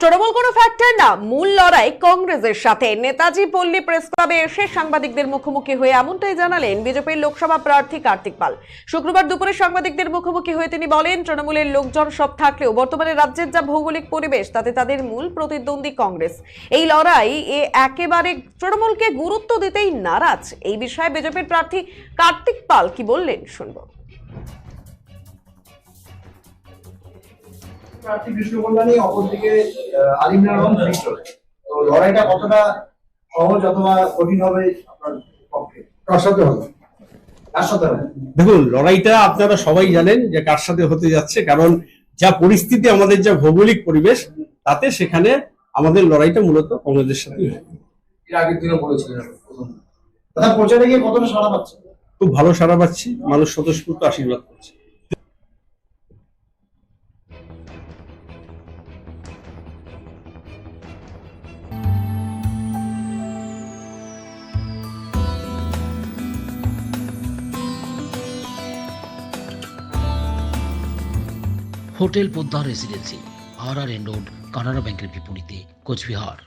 তৃণমূল কোনো ফ্যাক্টর না, মূল লড়াই কংগ্রেসের সাথে। নেতাজি পল্লী প্রেস ক্লাবে এসে সাংবাদিকদের মুখোমুখি হয়ে এমনটাই জানালেন বিজেপির লোকসভা প্রার্থী কার্তিক পাল। শুক্রবার দুপুরে সাংবাদিকদের মুখোমুখি হয়ে তিনি বলেন, তৃণমূলের লোকজন সব থাকলেও বর্তমানে রাজ্যের যা ভৌগোলিক পরিবেশ তাতে তাদের মূল প্রতিদ্বন্দ্বী কংগ্রেস। এই লড়াই একেবারে তৃণমূলকে গুরুত্ব দিতেই নারাজ। এই বিষয়ে বিজেপির প্রার্থী কার্তিক পাল কি বললেন শুনবো। প্রার্থী কৃষ্ণ কল্যাণী, অপরদিকে আলিমরা এবং ভিক্টর। তো লড়াইটা কতটা সহজ অথবা কঠিন হবে আপনার পক্ষে? কার সাথে হবে? দেখুন, লড়াইটা আপনারা সবাই জানেন যে কার সাথে হতে যাচ্ছে, কারণ যা পরিস্থিতি, আমাদের যা ভৌগোলিক পরিবেশ, তাতে সেখানে আমাদের লড়াইটা মূলত কংগ্রেসের সাথে হবে। এর আগের দিনে বলেছিলেন দাদা, প্রচারে গিয়ে কতটা সাড়া পাচ্ছে? খুব ভালো সাড়া পাচ্ছি, মানুষ স্বতঃস্ফূর্ত আশীর্বাদ করছে। Hotel Poddar residency, RRN road, Canara ব্যাংকের বিপরীতে, কোচবিহার।